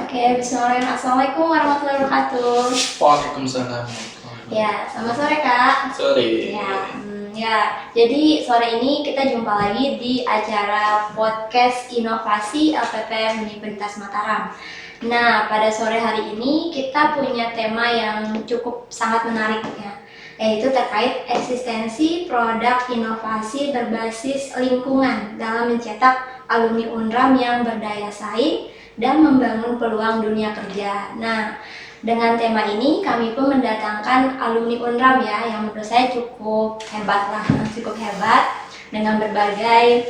Oke, bismillahirrahmanirrahim. Assalamualaikum warahmatullahi wabarakatuh. Waalaikumsalam. Ya, selamat sore Kak. Sorry. Jadi sore ini kita jumpa lagi di acara podcast inovasi LPPM Universitas Mataram. Nah, pada sore hari ini kita punya tema yang cukup sangat menarik ya, yaitu terkait eksistensi produk inovasi berbasis lingkungan dalam mencetak alumni UNRAM yang berdaya saing dan membangun peluang dunia kerja. Nah, dengan tema ini kami pun mendatangkan alumni UNRAM ya, yang menurut saya cukup hebat dengan berbagai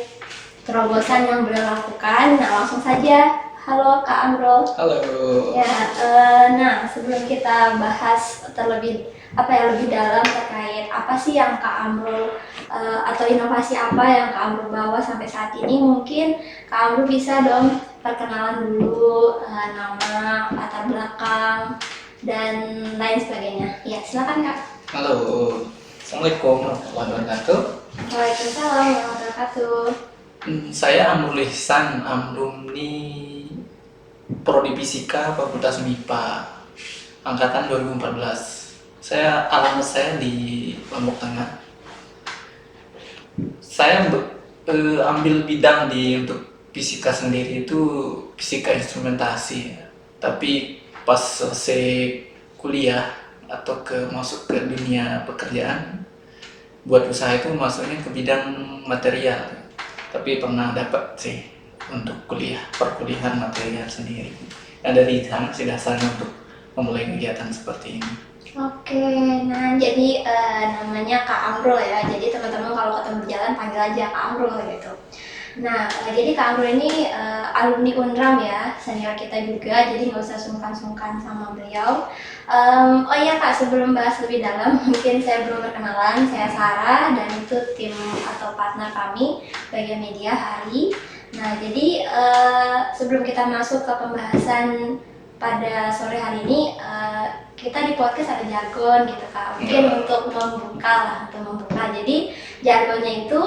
terobosan yang beliau lakukan. Nah, langsung saja. Halo Kak Amrul. Halo. Ya, nah sebelum kita bahas lebih dalam terkait apa sih yang Kak Amrul atau inovasi apa yang Kak Amrul bawa sampai saat ini, mungkin Kak Amrul bisa dong perkenalan dulu, nama, latar belakang, dan lain sebagainya. Ya, silakan Kak. Halo. Assalamualaikum warahmatullahi wabarakatuh. Waalaikumsalam warahmatullahi wabarakatuh. Saya Amrul Ihsan, alumni Prodi Fisika Fakultas MIPA angkatan 2014. Alamat saya di Lombok Tengah. Saya ambil bidang untuk fisika sendiri itu fisika instrumentasi. Tapi pas selesai kuliah atau masuk ke dunia pekerjaan, buat usaha itu masuknya ke bidang material. Tapi pernah dapat sih untuk perkuliahan material sendiri. Nah, dari sana sih dasarnya untuk memulai kegiatan seperti ini. Oke, nah jadi namanya Kak Amrul ya. Jadi teman-teman kalau ketemu jalan panggil aja Kak Amrul gitu. Nah, jadi Kak Amrul ini alumni UNRAM ya, senior kita juga. Jadi nggak usah sungkan-sungkan sama beliau. Oh iya Kak, sebelum bahas lebih dalam, mungkin saya belum perkenalan. Saya Sarah dan itu tim atau partner kami bagian media Hari. Nah, jadi sebelum kita masuk ke pembahasan pada sore hari ini, kita di podcast ada jargon gitu Kak, mungkin untuk membuka. Jadi jargonnya itu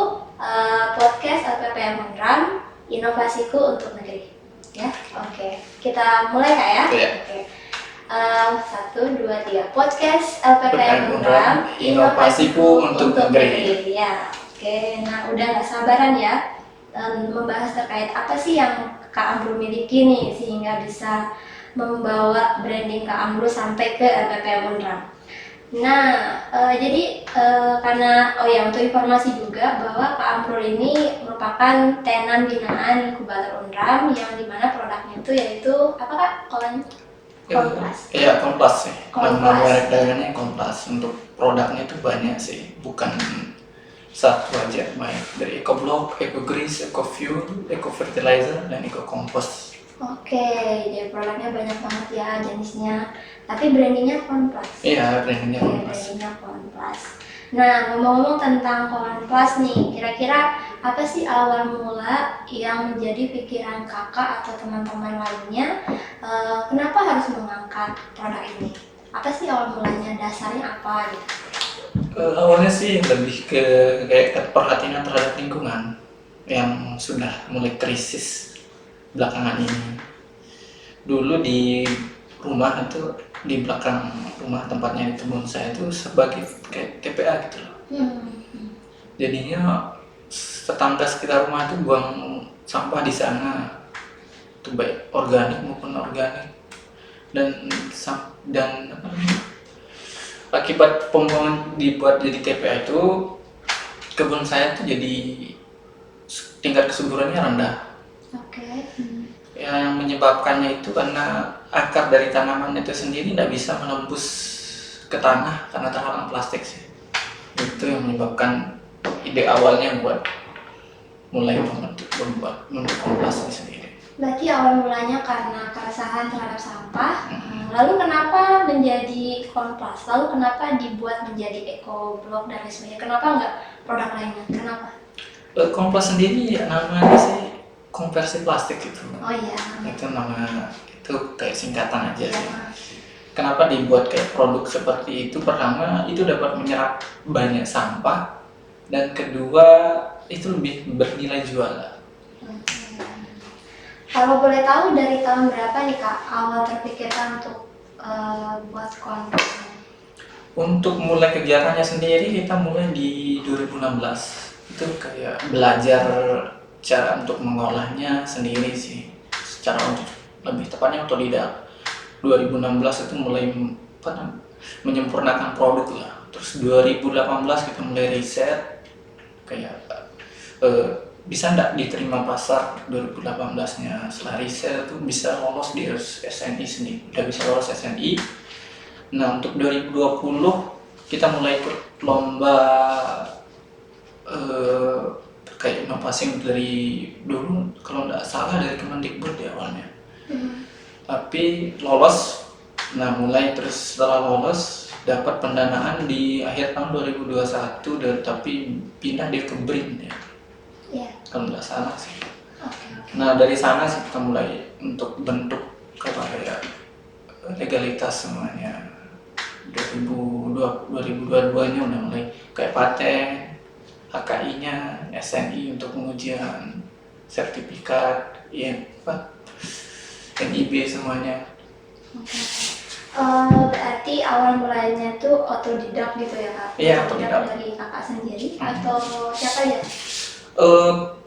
podcast LPPM UNRAM, inovasiku untuk negeri. Ya, oke. Kita mulai Kak ya. Iya. Oke. 1, 2, 3. Podcast LPPM UNRAM, inovasiku untuk negeri. Ya, oke. Nah, udah nggak sabaran ya membahas terkait apa sih yang Kak Amrul miliki nih sehingga bisa membawa branding Kak Amrul sampai ke LPPM UNRAM. Nah, jadi karena untuk informasi juga bahwa Kak Amrul ini merupakan tenan binaan inkubator UNRAM yang dimana produknya itu yaitu apa Kak? Komplas. Iya, Komplas sih. Komplas. Nama merek dagangannya Komplas. Untuk produknya itu banyak sih, bukan satu aja, baik dari EcoBlock, EcoGrease, EcoFuel, EcoFertilizer, dan EcoCompost. Oke, jadi produknya banyak banget ya jenisnya. Tapi brandingnya Komplas. Iya, brandingnya Komplas. Brandingnya Komplas. Nah, ngomong-ngomong tentang Komplas nih, kira-kira apa sih awal mula yang menjadi pikiran kakak atau teman-teman lainnya? Kenapa harus mengangkat produk ini? Apa sih awal mulanya? Dasarnya apa gitu? Awalnya sih lebih ke kayak perhatian terhadap lingkungan yang sudah mulai krisis belakangan ini. Dulu di rumah itu, di belakang rumah tempatnya di teman saya itu sebagai kayak TPA gitu loh. Jadinya tetangga sekitar rumah itu buang sampah di sana, itu baik organik maupun organik, dan apa namanya, akibat pembuangan dibuat jadi TPA itu, kebun saya tuh jadi tingkat kesuburannya rendah. Oke. Yang menyebabkannya itu karena akar dari tanaman itu sendiri tidak bisa menembus ke tanah karena terhalang plastik sih. Itu yang menyebabkan ide awalnya buat mulai membentuk Komplas ini sendiri. Berarti awal mulanya karena keresahan terhadap sampah. Lalu kenapa menjadi Komplas? Lalu kenapa dibuat menjadi EcoBlock dan lain sebagainya? Kenapa nggak produk lainnya? Kenapa? Komplas sendiri namanya sih konversi plastik gitu. Oh iya. Itu nama, itu kayak singkatan aja sih. Iya. Kenapa dibuat kayak produk seperti itu? Pertama, itu dapat menyerap banyak sampah, dan kedua itu lebih bernilai jual. Kalau boleh tahu dari tahun berapa nih Kak awal terpikirkan untuk buat konten? Untuk mulai kegiatannya sendiri kita mulai di 2016. Itu kayak belajar cara untuk mengolahnya sendiri sih. Secara untuk lebih tepatnya otodidak. 2016 itu mulai menyempurnakan produk lah. Terus 2018 kita mulai riset kayak bisa nggak diterima pasar 2018-nya. Setelah riset itu bisa lolos di SNI sendiri. Udah bisa lolos SNI. Nah, untuk 2020 kita mulai ikut lomba terkait inovasi dari dulu, kalau nggak salah dari Kemendikbud di awalnya. Tapi lolos. Nah, mulai terus setelah lolos dapat pendanaan di akhir tahun 2021 dan tapi pindah dia ke BRIN ya. Kalau nggak salah sih. Nah, dari sana sih kita mulai untuk bentuk kayak legalitas semuanya. 2022-nya udah mulai kayak paten, HKI-nya, SNI untuk pengujian sertifikat, NIB semuanya. Berarti awal mulainya tuh otodidak gitu ya Kak? Iya, otodidak. Dari Kakak sendiri atau siapa ya?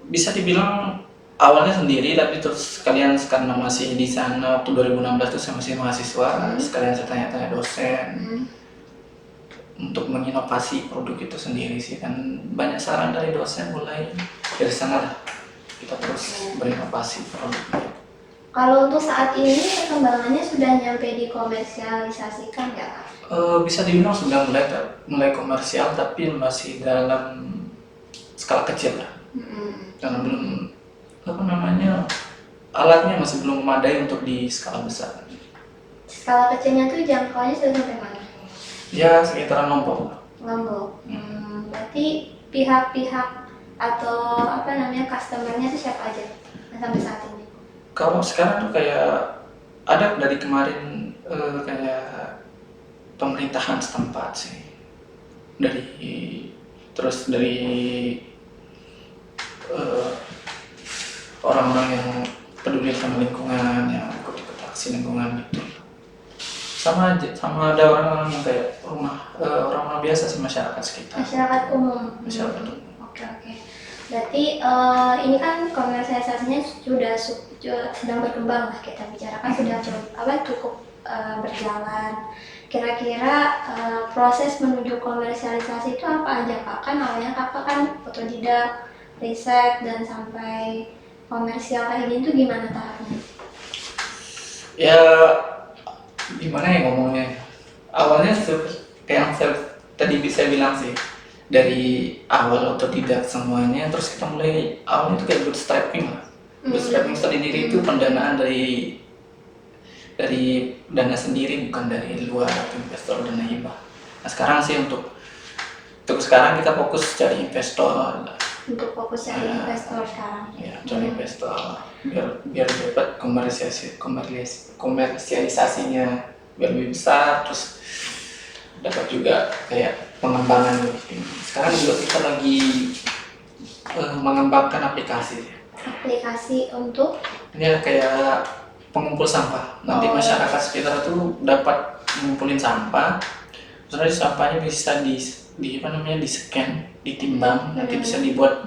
Bisa dibilang awalnya sendiri, tapi terus kalian karena masih di sana waktu 2016 itu saya masih mahasiswa, sekalian saya tanya-tanya dosen untuk menginovasi produk itu sendiri sih, kan banyak saran dari dosen, mulai dari sana lah kita terus berinovasi produknya. Kalau untuk saat ini perkembangannya sudah nyampe dikomersialisasikan ya Kak? Bisa dibilang sudah mulai komersial, tapi masih dalam skala kecil lah. Karena belum alatnya masih belum memadai untuk di skala besar. Skala kecilnya tuh jangkauannya sudah sampai mana? Ya, sekitaran Lombok. Berarti pihak-pihak atau customernya itu siapa aja sampai saat ini? Kalau sekarang tuh kayak ada dari kemarin kayak pemerintahan setempat sih, dari orang-orang yang peduli sama lingkungan, yang ikut aksi lingkungan gitu. Sama ada orang-orang yang kayak orang-orang biasa sih, masyarakat sekitar. Masyarakat umum. Oke. Berarti ini kan komersialisasinya sudah sedang berkembang lah, kita bicarakan sudah cukup berjalan. Kira-kira proses menuju komersialisasi itu apa aja Kak? Kan awalnya Kakak kan otodidak, riset, dan sampai komersial kayak gini tuh gimana tahapnya? Ya gimana ya ngomongnya, awalnya kayak yang tadi bisa bilang sih, dari awal otodidak semuanya, terus kita mulai awalnya itu kayak bootstrapping lah. Bootstrapping sendiri itu pendanaan dari dana sendiri, bukan dari luar atau investor, dana hibah. Nah, sekarang sih untuk sekarang kita fokus cari investor. Untuk fokus cari investor sekarang. Ya, cari investor biar dapat komersialisasinya biar lebih besar, terus dapat juga kayak pengembangan lebih. Sekarang juga kita lagi mengembangkan aplikasi. Aplikasi untuk? Ini kayak pengumpul sampah. Nanti masyarakat sekitar itu dapat mengumpulin sampah. Terus sampahnya bisa di-scan, ditimbang, nanti bisa dibuat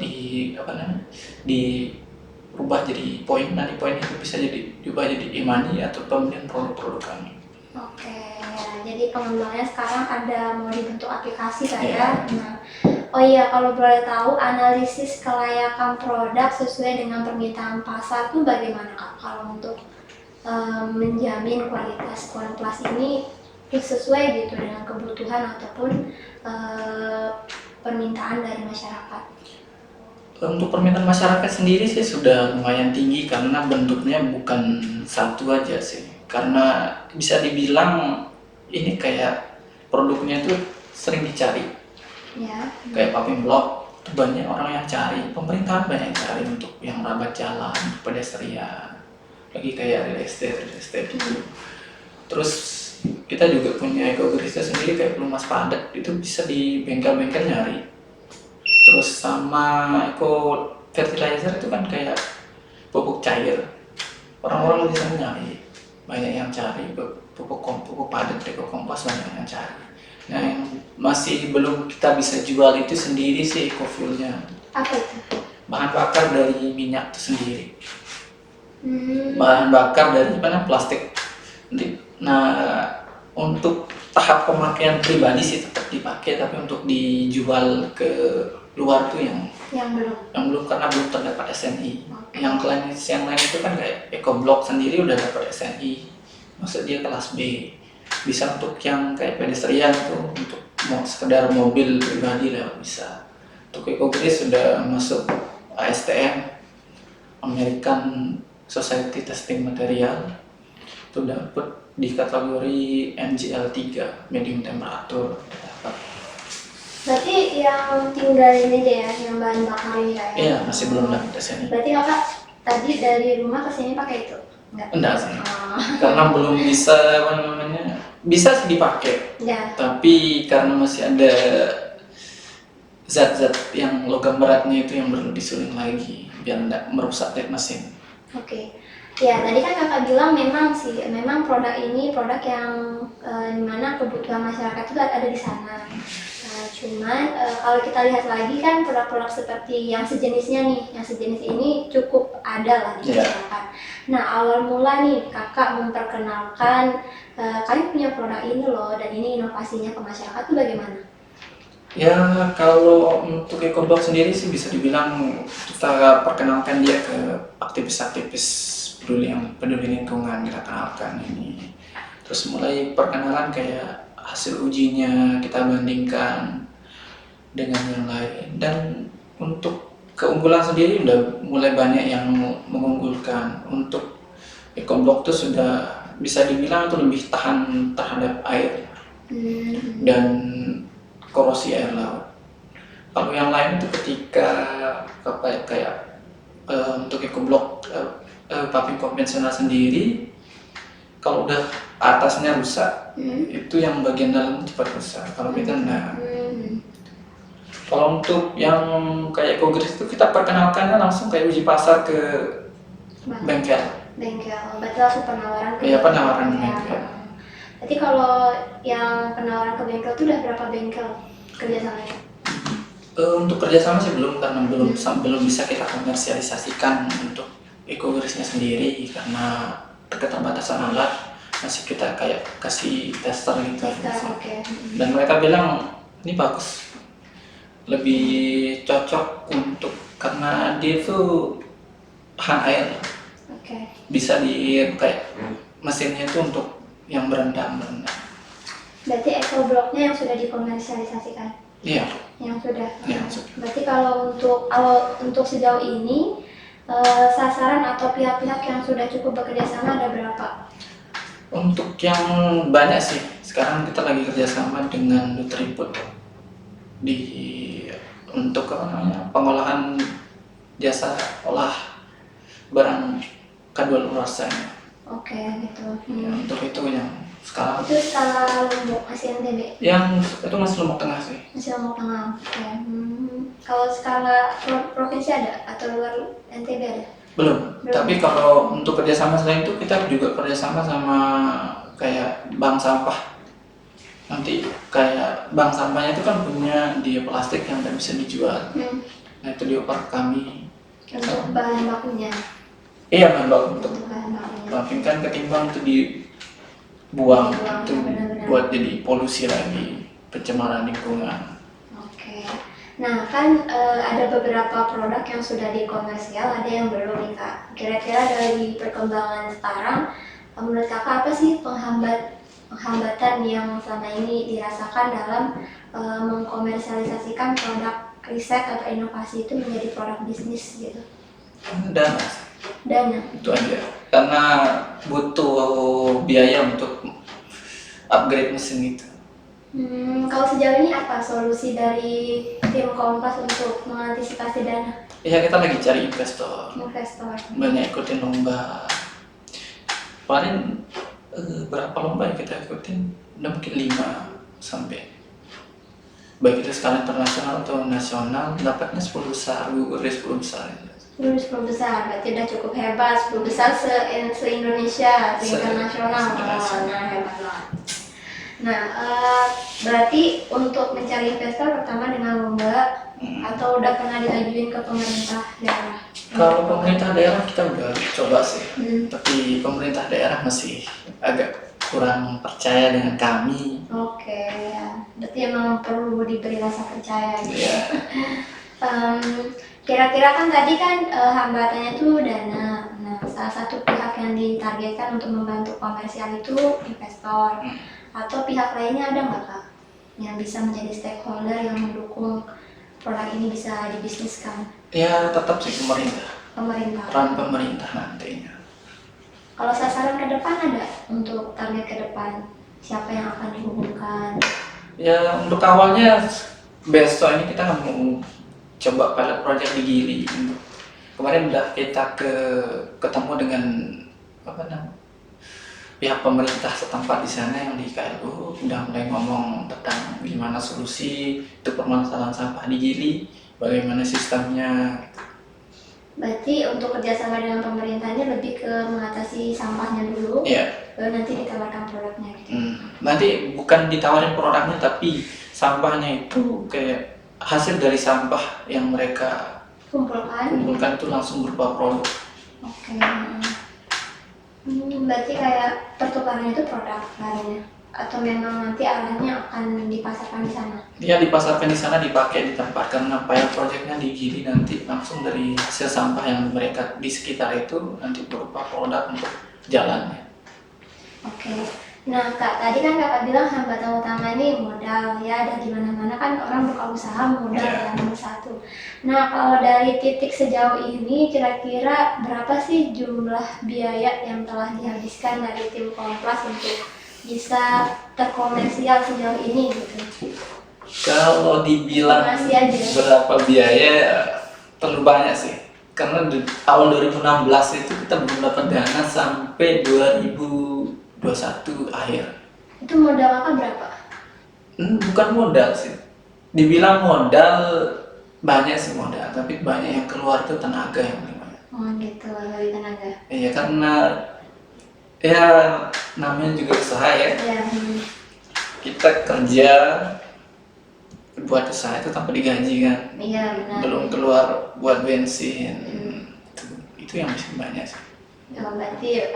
dirubah jadi poin. Nanti poin itu bisa diubah jadi e-money atau pembelian produk-produk kami. Oke, jadi pengembangannya sekarang mau dibentuk aplikasi kan ya? Oh iya, kalau boleh tahu analisis kelayakan produk sesuai dengan permintaan pasar itu bagaimana Kak? Kalau untuk menjamin kualitas ini sesuai gitu dengan kebutuhan ataupun permintaan dari masyarakat. Untuk permintaan masyarakat sendiri sih sudah lumayan tinggi, karena bentuknya bukan satu aja sih. Karena bisa dibilang ini kayak produknya itu sering dicari. Ya. Kayak paving block itu banyak orang yang cari, pemerintahan banyak yang cari untuk yang rabat jalan, pedestrian. Lagi kayak real estate gitu. Terus kita juga punya ekogerisnya sendiri kayak pelumas padat, itu bisa di bengkel-bengkel nyari. Terus sama eco fertilizer itu kan kayak pupuk cair, Orang-orang di sana nyari, banyak yang cari pupuk padat dari kompos, banyak yang cari. Nah, yang masih belum kita bisa jual itu sendiri sih ekofuelnya. Apa itu? Bahan bakar dari minyak itu sendiri. Hmm. Bahan bakar dari mana, plastik. Nah, untuk tahap pemakaian pribadi sih tetap dipakai, tapi untuk dijual ke luar tuh Yang belum. belum, karena belum terdapat SNI. Oke. Yang lain itu kan kayak EcoBlock sendiri udah dapat SNI, maksud dia kelas B, bisa untuk yang kayak pedestrian tuh, untuk mau sekedar mobil pribadi lewat bisa. Untuk EcoGris sudah masuk ASTM, American Society Testing Material, itu dapat di kategori MGL 3 medium temperatur dapat. Berarti yang tinggal ini aja ya, yang bahan bakarnya ya? Iya, masih belum dapat SNI. Berarti kakak tadi dari rumah ke sini pakai itu? Enggak sih, karena belum bisa bisa sih dipakai, Ya. tapi karena masih ada zat-zat yang logam beratnya itu yang perlu disuling lagi biar tidak merusak mesin. Oke. Ya, tadi kan kakak bilang memang produk ini produk yang dimana kebutuhan masyarakat itu ada di sana. Nah, cuman kalau kita lihat lagi kan produk-produk seperti yang sejenisnya nih, yang sejenis ini cukup ada lah di masyarakat. Nah, awal mula nih kakak memperkenalkan kalian punya produk ini loh, dan ini inovasinya ke masyarakat itu bagaimana? Ya, kalau untuk EcoBlock sendiri sih bisa dibilang kita perkenalkan dia ke aktivis-aktivis peduli lingkungan, kita kenalkan ini. Terus mulai perkenalan kayak hasil ujinya kita bandingkan dengan yang lain, dan untuk keunggulan sendiri udah mulai banyak yang mengunggulkan. Untuk EcoBlock itu sudah bisa dibilang itu lebih tahan terhadap air dan korosi air laut. Kalau yang lain itu ketika kayak untuk EcoBlock paving konvensional sendiri, kalau udah atasnya rusak, itu yang bagian dalam cepat rusak. Kalau kita enggak. Kalau untuk yang kayak EcoGris itu kita perkenalkannya langsung kayak uji pasar ke bengkel. Berarti langsung penawaran ke Iya, penawaran bengkel. Berarti kalau yang penawaran ke bengkel itu udah berapa bengkel kerjasamanya? Untuk kerjasama sih belum, karena belum bisa kita komersialisasikan untuk EcoGrisnya sendiri karena keterbatasan alat. Masih kita kayak kasih tester gitu. Okay. Dan mereka bilang ini bagus, lebih cocok untuk karena dia itu tahan air. Okay. Bisa di kayak mesinnya itu untuk yang berendam. Berarti EcoBlock-nya yang sudah dikomersialisasikan? Iya. Yang sudah. Ya, berarti kalau untuk sejauh ini sasaran atau pihak-pihak yang sudah cukup bekerja sama ada berapa? Untuk yang banyak sih, sekarang kita lagi kerjasama dengan Nutribut untuk pengolahan jasa olah barang kadaluarsa. Oke, gitu. Ya, untuk itu yang sekarang. Itu skala Lombok masih NTB? Yang itu masih Lombok Tengah sih. Masih Lombok Tengah. Oke. Kalau skala provinsi ada atau luar NTB ada? Belum. Tapi kalau untuk kerjasama selain itu kita juga kerjasama sama kayak bank sampah. Nanti kayak bank sampahnya itu kan punya dia plastik yang tidak bisa dijual. Nah itu dioper ke kami. Untuk bahan bakunya? Iya, bahan baku untuk paving kan ketimbang itu dibuang, itu buat jadi polusi lagi, pencemaran lingkungan. Oke. Nah kan ada beberapa produk yang sudah dikomersial, ada yang belum nih Kak. Kira-kira dari perkembangan sekarang, menurut Kakak apa sih penghambatan yang selama ini dirasakan dalam mengkomersialisasikan produk riset atau inovasi itu menjadi produk bisnis gitu? Dana itu aja, karena butuh biaya untuk upgrade mesin itu. Kalau sejauh ini apa solusi dari tim Kompas untuk mengantisipasi dana? Ya kita lagi cari investor. Banyak ikutin lomba. Kemarin berapa lomba yang kita ikutin? Udah mungkin 5 sampai. Baik itu skala internasional atau nasional, dapatnya 10 besar, gugur di 10 besar. Dulu 10 besar, berarti udah cukup hebat. 10 besar se-Indonesia, se-internasional. Oh, nah hebat banget. Nah, berarti untuk mencari investor pertama dengan lomba atau udah pernah diajuin ke pemerintah daerah? Kalau pemerintah daerah kita udah coba sih, tapi pemerintah daerah masih agak kurang percaya dengan kami. Oke, ya. Berarti emang perlu diberi rasa percaya gitu. Ya, Kira-kira kan tadi kan hambatannya tuh dana. Nah, salah satu pihak yang ditargetkan untuk membantu komersial itu investor. Atau pihak lainnya ada nggak Kak? Yang bisa menjadi stakeholder yang mendukung produk ini bisa dibisniskan? ya tetap sih pemerintah, Pemerintah. peran pemerintah nantinya. Kalau sasaran ke depan ada untuk target ke depan, siapa yang akan dihubungkan? Ya untuk awalnya besok ini kita mau coba pilot project di Gili. Kemarin udah kita ketemu dengan apa namanya pihak pemerintah setempat di sana yang di KLU, udah mulai ngomong tentang gimana solusi untuk permasalahan sampah di Gili, bagaimana sistemnya. Berarti untuk kerjasama dengan pemerintahnya lebih ke mengatasi sampahnya dulu, Ya. baru nanti ditawarkan produknya gitu. Nanti bukan ditawarin produknya, tapi sampahnya itu kayak hasil dari sampah yang mereka kumpulkan itu langsung berupa produk. Oke. Berarti kayak pertukaran itu produk lainnya, atau memang nanti arahnya akan dipasarkan di sana? Dia dipasarkan di sana, dipakai di tempat, karena pilot projectnya di Gili nanti langsung dari hasil sampah yang mereka di sekitar itu nanti berupa produk untuk jalannya. Oke. Nah Kak, tadi kan Kakak bilang hambatan utama ini modal ya, dan di mana-mana kan orang buka usaha modal ya nomor satu. Nah kalau dari titik sejauh ini kira-kira berapa sih jumlah biaya yang telah dihabiskan dari tim Komplas untuk bisa terkomersial sejauh ini gitu? Kalau dibilang Masih aja. berapa biaya, terlalu banyak sih. Karena di tahun 2016 itu kita belum dapat dana sampai 2021 akhir. Itu modal Kakak berapa? Bukan modal sih. Dibilang modal banyak sih modal, tapi banyak yang keluar tuh tenaga yang lebih banyak. Oh gitu, dari tenaga. Iya karena ya namanya juga usaha ya. Ya. Kita kerja buat usaha itu tanpa digaji kan. Iya benar. Belum keluar buat bensin. Itu yang masih banyak sih. Oh, berarti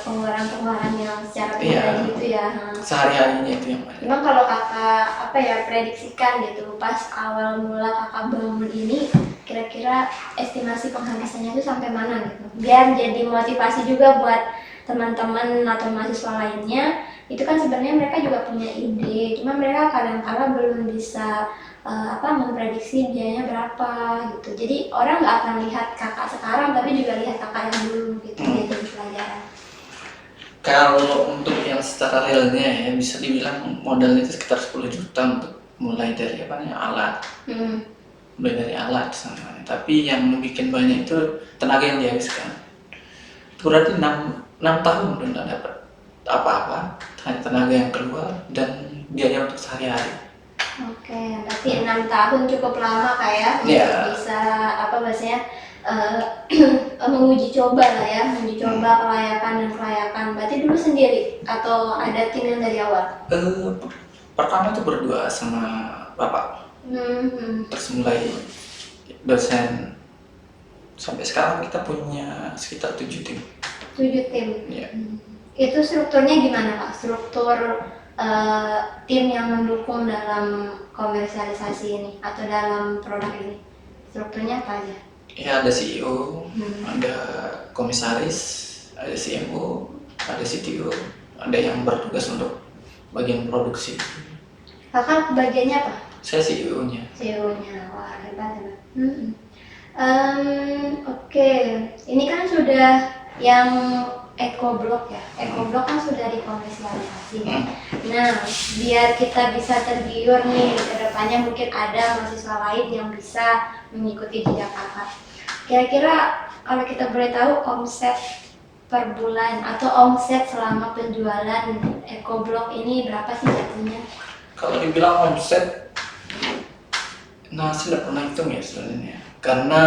pengeluaran-pengeluaran yang secara pribadi itu ya. Sehari-harinya itu yang banyak. Memang kalau Kakak prediksikan gitu pas awal mula Kakak bangun ini, kira-kira estimasi penghabisannya itu sampai mana gitu? Biar jadi motivasi juga buat teman-teman atau mahasiswa lainnya. Itu kan sebenarnya mereka juga punya ide, cuma mereka kadang-kala belum bisa memprediksi biayanya berapa gitu. Jadi orang nggak akan lihat Kakak sekarang, tapi juga lihat Kakak yang dulu gitu. Jadi pelajaran. Kalau untuk yang secara realnya ya bisa dibilang modalnya itu sekitar 10 juta untuk mulai dari alat. Mulai dari alat sama. Tapi yang bikin banyak itu tenaga yang dihabiskan. Itu berarti 6 tahun belum dapat apa-apa, hanya tenaga yang keluar dan biaya untuk sehari-hari. Oke, berarti 6 tahun cukup lama kayak untuk bisa menguji coba lah ya, menguji coba kelayakan dan kelayakan. Berarti dulu sendiri atau ada tim yang dari awal? Pertama itu berdua sama bapak. Terus mulai dosen. Sampai sekarang kita punya sekitar 7 tim. 7 tim? Iya. Itu strukturnya gimana Pak? Struktur tim yang mendukung dalam komersialisasi ini atau dalam produk ini? Strukturnya apa aja? Ya ada CEO, ada komisaris, ada CMO, ada CTO, ada yang bertugas untuk bagian produksi. Kakak bagiannya apa? Saya CEO-nya. CEO-nya, wah hebat. Oke, ini kan sudah yang EcoBlock ya. EcoBlock kan sudah dikomersialisasi. Nah, biar kita bisa tergiur nih ke depannya, mungkin ada mahasiswa lain yang bisa mengikuti jejak Kakak. Kira-kira kalau kita boleh tahu omset per bulan atau omset selama penjualan EcoBlock ini berapa sih jatuhnya? Kalau dibilang omset, nah saya tidak pernah hitung ya sebenarnya. Karena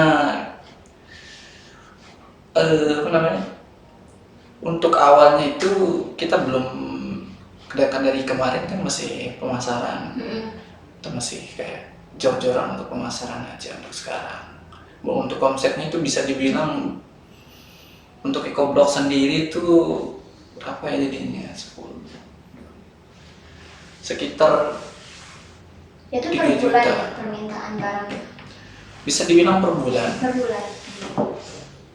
apa namanya, untuk awalnya itu kita belum, kedatangan dari kemarin kan masih pemasaran, kita masih kayak jor-joran untuk pemasaran aja untuk sekarang. Untuk konsepnya itu bisa dibilang untuk EcoBlock sendiri itu apa ya jadinya, 10 sekitar Itu 3 per bulan juta. ya permintaan barangnya? Bisa dibilang per bulan. Per bulan.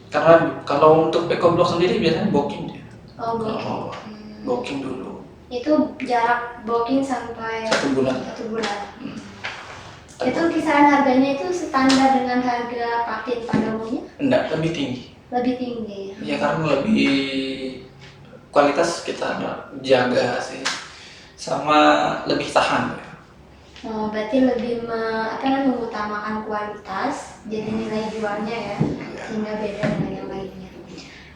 Karena kalau untuk EcoBlock sendiri biasanya booking dia. Oh, booking. Kalau booking dulu Itu jarak booking sampai 1 bulan. 1 bulan. Itu kisaran harganya itu standar dengan harga patin pada umumnya? Enggak, lebih tinggi. Lebih tinggi ya? Ya karena lebih kualitas kita jaga sih, sama lebih tahan. Oh, berarti lebih mengutamakan kualitas, jadi nilai jualnya ya, sehingga beda dengan yang lainnya.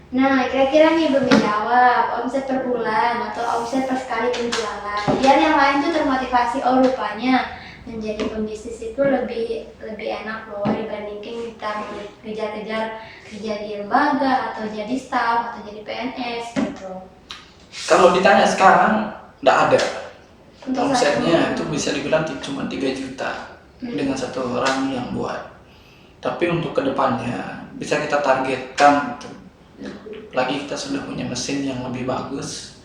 Nah, kira-kira nih belum dijawab, omset per bulan atau omset per sekali penjualan. Biar yang lain tuh termotivasi, oh rupanya menjadi pembisnis itu lebih enak loh dibandingin kita kejar-kejar kerja di lembaga atau jadi staff atau jadi PNS gitu. Kalau ditanya sekarang, enggak ada. Untuk Omsetnya itu bisa dibilang cuma 3 juta dengan 1 orang yang buat. Tapi untuk kedepannya bisa kita targetkan gitu. Lagi kita sudah punya mesin yang lebih bagus,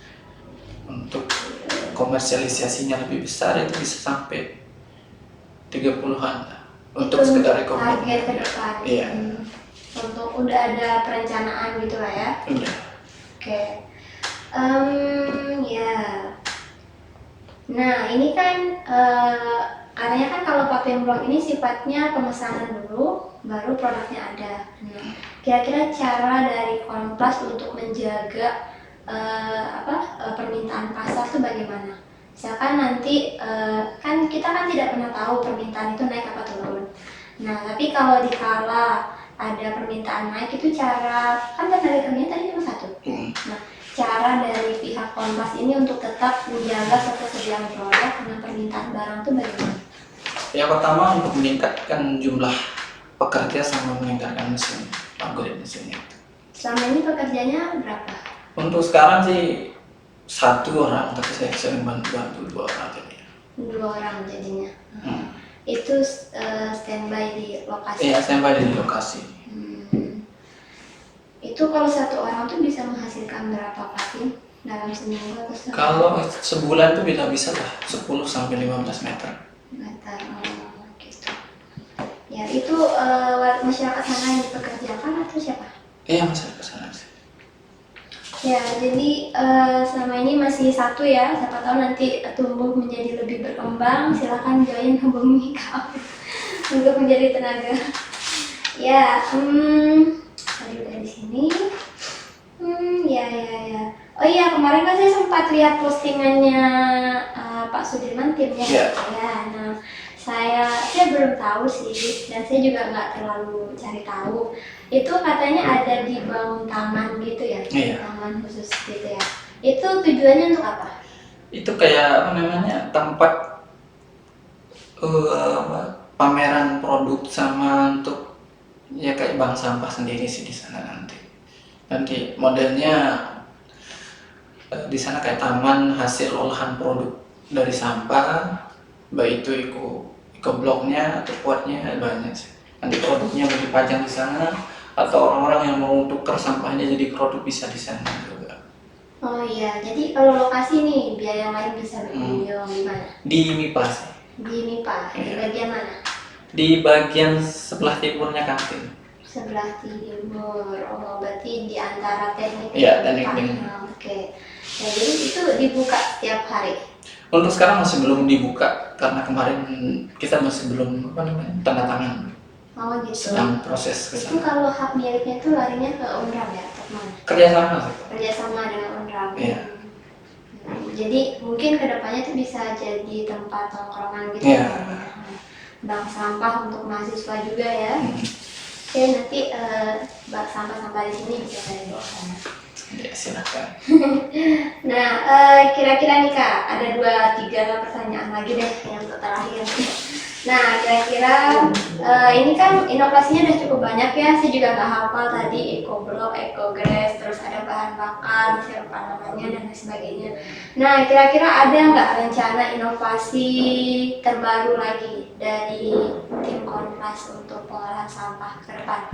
untuk komersialisasinya lebih besar itu bisa sampai 30-an untuk sekedar EcoBlock. target ke depan. Iya. Untuk udah ada perencanaan gitu lah ya. Udah. Oke. Ya. Nah, ini kan katanya kan kalau papian blog ini sifatnya pemesanan dulu, baru produknya ada. Nah, kira-kira cara dari Kompas untuk menjaga permintaan pasar itu bagaimana? Misalkan nanti kan kita kan tidak pernah tahu permintaan itu naik apa turun. Nah, tapi kalau dikala ada permintaan naik itu cara, kan tenaga kerjanya tadi cuma 1. Nah, cara dari pihak Kompas ini untuk tetap menjaga ketersediaan produk dengan permintaan barang itu bagaimana? Yang pertama untuk meningkatkan jumlah pekerja sama meningkatkan mesin, upgrade mesinnya. Selama ini pekerjanya berapa? Untuk sekarang sih 1 orang, tapi saya sering bantu 2 orang jadinya. 2 orang jadinya. Itu standby di lokasi? Iya, standby di lokasi. Itu kalau 1 orang tuh bisa menghasilkan berapa patin dalam seminggu atau sehari? Kalau sebulan tuh bisa lah 10 sampai 15 meter. Gitu. Ya, itu masyarakat sana yang dipekerjakan atau siapa? Iya, masyarakat sana sih. Ya, jadi selama ini masih 1 ya, siapa tahu nanti tumbuh menjadi lebih berkembang, silahkan join hubungi kami untuk menjadi tenaga. Ya, tadi udah di sini. Ya. Oh iya, kemarin kan saya sempat lihat postingannya Pak Sudirman timnya. Yeah. Ya, nah saya belum tahu sih, dan saya juga nggak terlalu cari tahu. Itu katanya ada dibangun taman gitu ya, Iya. taman khusus gitu ya. Itu tujuannya untuk apa? Itu kayak apa namanya, tempat pameran produk sama untuk ya kayak bank sampah sendiri sih di sana nanti. Nanti modelnya di sana kayak taman hasil olahan produk dari sampah, baik itu EcoBlocknya atau kuatnya banyak sih. Nanti produknya mau dipajang di sana, atau orang-orang yang mau tukar sampahnya jadi produk bisa di sana juga. Oh iya, jadi kalau lokasi nih biar yang lain bisa berkunjung di mana? Di MIPA sih. Di MIPA, di bagian mana? Di bagian sebelah timurnya kantin. Sebelah timur, oh berarti di antara teknik Iya, dan teknik MIPA. dengan. Oke. Ya, jadi itu dibuka setiap hari? Untuk sekarang masih belum dibuka karena kemarin kita masih belum tanda tangan. Oh gitu. Sedang proses ke Itu sana. kalau hak miliknya itu larinya ke Unram ya, atau mana? Kerjasama sih. Kerjasama dengan Unram. Iya. Jadi mungkin kedepannya itu bisa jadi tempat tongkrongan gitu. Iya. Bank sampah untuk mahasiswa juga ya. Oke, nanti bank sampah-sampah di sini bisa saya bawa sana. Ya silakan. Nah, kira-kira nih Kak, ada 2-3 pertanyaan lagi deh yang terakhir. Nah, kira-kira ini kan inovasinya udah cukup banyak ya. Saya juga nggak hafal tadi EcoBlock, EcoGrass, terus ada bahan bakar, saya lupa namanya dan lain sebagainya. Nah, kira-kira ada nggak rencana inovasi terbaru lagi dari tim Kompas untuk pengolahan sampah ke depan?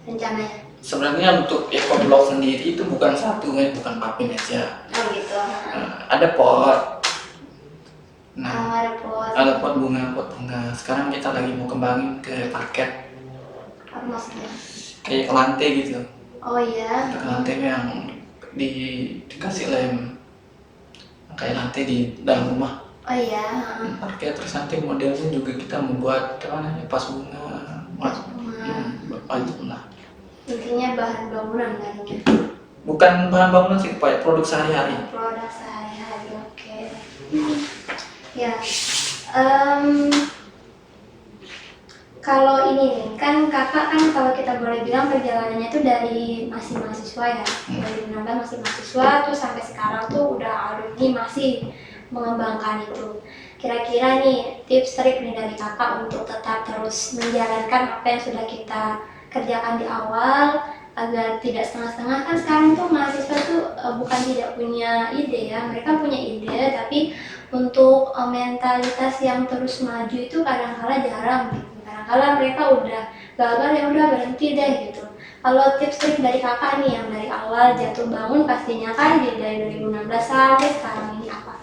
Rencananya? Sebenarnya untuk EcoBlock sendiri itu bukan satu kan, bukan papin aja. Oh gitu. Ada pot. Nah, Ada pot. ada pot bunga. Sekarang kita lagi mau kembangin ke paket Apa maksudnya? kayak ke lantai gitu. Oh iya. Ke lantai yang dikasih lem kayak lantai di dalam rumah. Oh iya. Parket, terus nanti modelnya juga kita membuat apa namanya, pas bunga. Banyak lah. Intinya bahan bangunan kayaknya. Bukan bahan bangunan sih, kayak produk sehari-hari. Produk sehari-hari, oke. Ya. Kalau ini nih, kan kakak kan kalau kita boleh bilang perjalanannya itu dari masih mahasiswa ya, dari 2016 masih mahasiswa, terus sampai sekarang tuh udah alumni masih mengembangkan itu. Kira-kira nih tips trik nih dari kakak untuk tetap terus menjalankan apa yang sudah kita kerjakan di awal agar tidak setengah-setengah. Kan sekarang tuh mahasiswa tuh bukan tidak punya ide ya, mereka punya ide tapi untuk mentalitas yang terus maju itu kadang-kala jarang gitu. Kadang-kala mereka udah gagal ya udah berhenti deh gitu. Kalau tips trik dari kakak nih yang dari awal jatuh bangun pastinya kan dari 2016 sampai sekarang ini apa?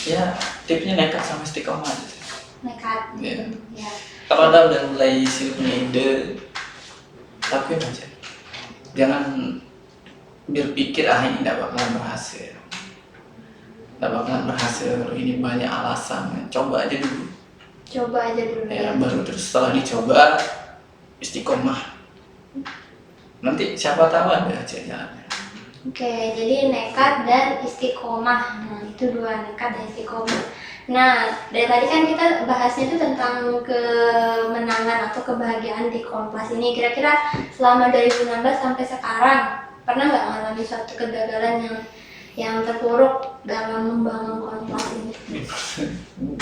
Ya, tipsnya nekat sama istiqomah aja sih. Nekat. Iya. Ya. Kalau Anda udah mulai punya ide, lakuin aja. Jangan berpikir ini tidak bakalan berhasil. Tidak bakalan berhasil, ini banyak alasan. Coba aja dulu. Coba aja dulu Ya, baru terus setelah dicoba, istiqomah. Nanti siapa tahu ada aja jalannya. Oke, jadi nekat dan istiqomah. Nah, itu 2, nekat dan istiqomah. Nah, dari tadi kan kita bahasnya itu tentang kemenangan atau kebahagiaan di Kompas ini. Kira-kira selama 2016 sampai sekarang, pernah nggak mengalami suatu kegagalan yang terpuruk dalam membangun Kompas ini?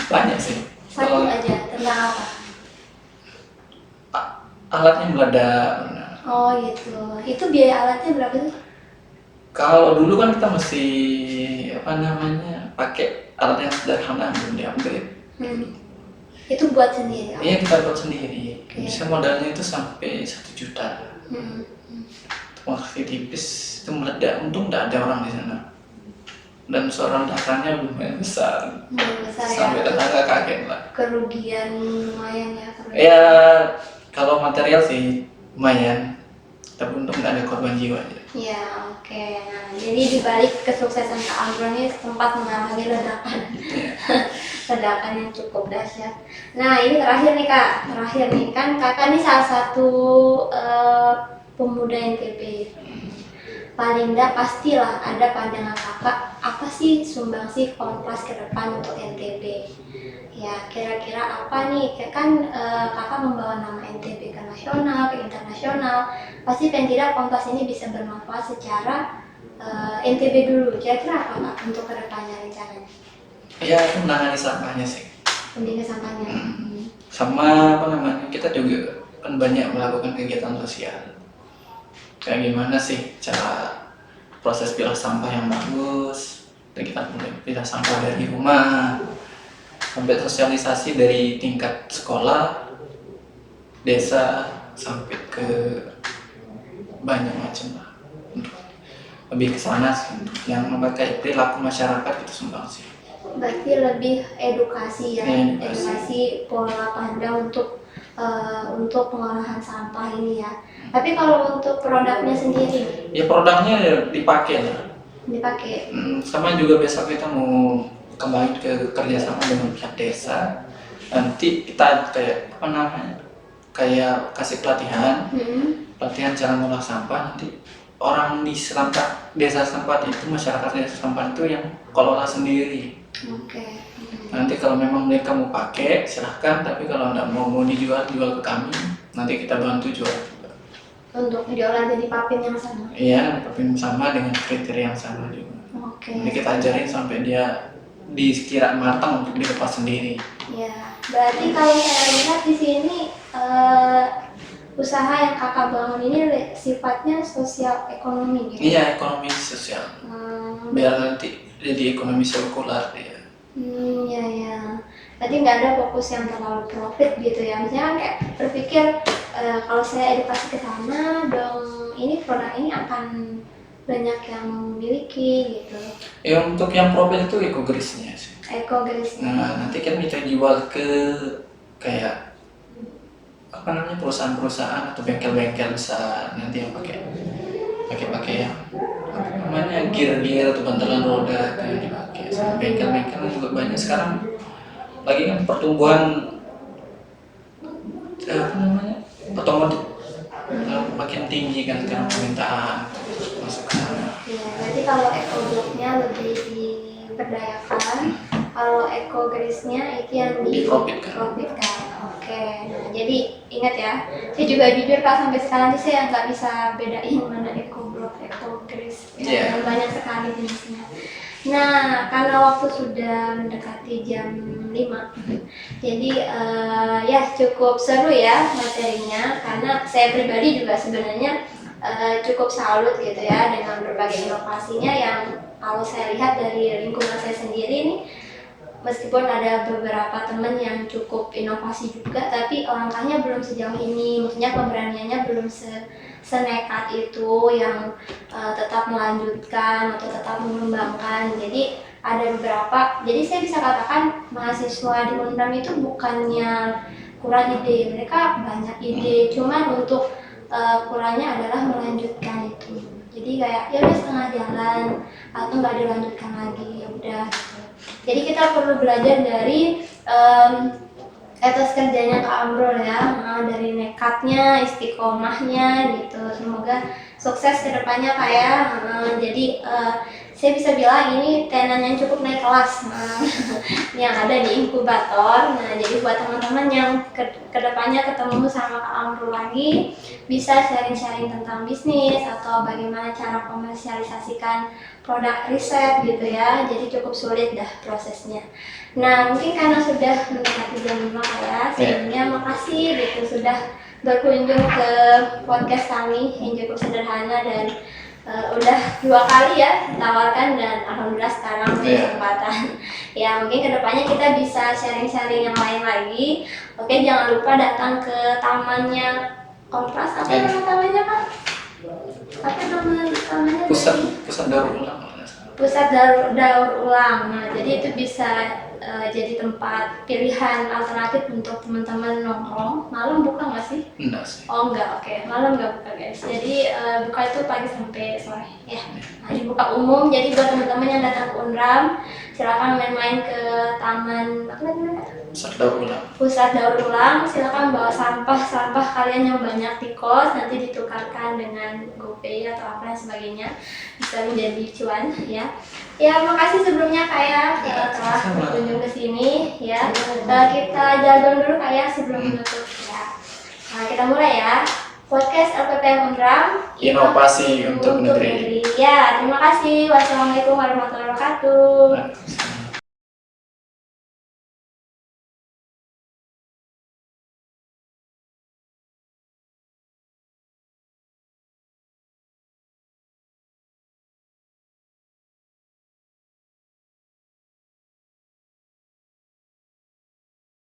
Banyak sih. Satu aja, tentang apa? Alatnya meledak. Oh gitu. Itu biaya alatnya berapa sih? Kalau dulu kan kita mesti pakai alat yang sederhana belum di-upgrade. Itu buat sendiri? Iya, kita buat sendiri. Okay. Bisa modalnya itu sampai 1 juta. Waktu tipis itu meledak, untung tidak ada orang di sana. Dan seorang datanya lumayan besar. Sampai ya? tetangga kaget lah. Kerugian lumayan ya? Ya, kalau material sih lumayan. Tapi untung tidak ada korban jiwa aja. Ya, oke. Nah, jadi dibalik kesuksesan Kak Amro ini sempat mengalami ledakan. Ledakan yang cukup dahsyat. Nah, ini terakhir nih Kak. Terakhir nih, kan kakak nih salah satu pemuda NTB. Paling enggak pastilah ada pandangan kakak, apa sih sumbangsi Kompas ke depan untuk NTB? Ya, kira-kira apa nih? Kan kakak membawa nama NTB ke nasional, ke internasional. Pasti paling tidak Kompas ini bisa bermanfaat secara NTB dulu. Kira-kira apa Kak untuk kedepannya rencananya? Ya, itu menangani sampahnya sih. Pentingnya sampahnya. Sama kita juga kan banyak melakukan kegiatan sosial. Kayak gimana sih cara proses pilah sampah yang bagus? Dan kita mulai pilah sampah dari rumah sampai sosialisasi dari tingkat sekolah, desa sampai ke banyak macam lah. Lebih ke sana sih, untuk yang memakai perilaku masyarakat itu sumbang sih. Berarti lebih edukasi ya, edukasi pola pandang untuk pengolahan sampah ini ya. Tapi kalau untuk produknya sendiri? Ya produknya dipakai lah. Dipakai. Sama juga besok kita mau kembali ke kerjasama dengan pihak desa. Nanti kita kayak kasih pelatihan cara mengolah sampah. Nanti orang di desa setempat itu, masyarakat desa setempat itu yang kelola sendiri. Oke. Nanti kalau memang mereka mau pakai silahkan, tapi kalau nggak mau dijual ke kami, nanti kita bantu jual juga. untuk diolah jadi papin yang sama. Iya, tapi sama dengan kriteria yang sama juga. Oke. Jadi kita ajarin sampai dia dikira matang untuk dilepas sendiri. Ya, berarti kalau saya lihat di sini usaha yang kakak bangun ini sifatnya sosial ekonomi gitu. Iya, ekonomi sosial. Biar nanti jadi ekonomi sirkular ya. Ya ya. Berarti nggak ada fokus yang terlalu profit gitu ya. Misalnya kan kayak berpikir kalau saya edukasi ke sana, dong ini produk ini akan banyak yang memiliki gitu. Ya untuk yang profit itu ekogrisnya sih. Ekogrisnya. Nah nanti kan kita jual ke kayak apa namanya perusahaan-perusahaan atau bengkel-bengkel besar nanti yang pakai yang apa namanya gear atau bantalan roda kayak dipakai. Bengkel-bengkel juga banyak sekarang. Lagi kan pertumbuhan apa namanya otomotif makin tinggi kan sekarang permintaan masuk ke sana. Ya, berarti kalau eco-blocknya lebih diberdayakan, kalau eco-grisnya itu yang diprofitkan. Oke, nah jadi ingat ya, saya juga jujur Kak sampai sekarang tuh saya nggak bisa bedain mana eco-block, eco-gris, Yeah. banyak sekali jenisnya. Nah, karena waktu sudah mendekati jam 5, jadi ya cukup seru ya materinya, karena saya pribadi juga sebenarnya cukup salut gitu ya dengan berbagai inovasinya yang kalau saya lihat dari lingkungan saya sendiri nih, meskipun ada beberapa teman yang cukup inovasi juga, tapi langkahnya belum sejauh ini, maksudnya pemberaniannya belum senekat itu yang tetap melanjutkan atau tetap mengembangkan. Jadi ada beberapa, jadi saya bisa katakan mahasiswa di Unram itu bukannya kurang ide, mereka banyak ide, cuman untuk kurangnya adalah melanjutkan itu. Jadi kayak ya udah setengah jalan atau nggak dilanjutkan lagi, ya udah gitu. Jadi kita perlu belajar dari etos kerjanya Kak Amrul ya, dari nekatnya, istiqomahnya gitu. Semoga sukses kedepannya Kak ya. Jadi saya bisa bilang ini tenan yang cukup naik kelas yang ada di inkubator. Nah, jadi buat teman-teman yang kedepannya ketemu sama Kak Amrul lagi, bisa sharing-sharing tentang bisnis atau bagaimana cara komersialisasikan produk riset gitu ya. Jadi cukup sulit dah prosesnya. Nah, mungkin karena sudah mendekati jam 5 ya, sebelumnya makasih gitu sudah berkunjung ke podcast kami yang cukup sederhana dan udah 2 kali ya ditawarkan dan alhamdulillah sekarang kesempatan. Ya mungkin kedepannya kita bisa sharing-sharing yang lain lagi. Oke, jangan lupa datang ke tamannya Kontras. Apa nama tamannya Pak? Apa nama tamannya? Pusat daur ulang. Pusat daur ulang. Nah, jadi itu bisa jadi tempat pilihan alternatif untuk teman-teman nongkrong. Malam buka nggak sih? Enggak sih. Oh enggak, oke. Malam nggak buka guys. Jadi buka itu pagi sampai sore ya. Nah, dibuka umum. Jadi buat teman-teman yang datang ke Unram, silakan main-main ke taman apa namanya? Pusat daur ulang. Silakan bawa sampah kalian yang banyak di kos, nanti ditukarkan dengan GoPay atau apa dan sebagainya, bisa menjadi cuan ya. Ya, makasih sebelumnya Kak ya telah berkunjung ke sini ya. Kita jargon dulu Kak ya sebelum menutup ya. Nah, kita mulai ya. Podcast LPPM Unram, inovasi untuk negeri. Ya, terima kasih. Wassalamualaikum warahmatullahi wabarakatuh.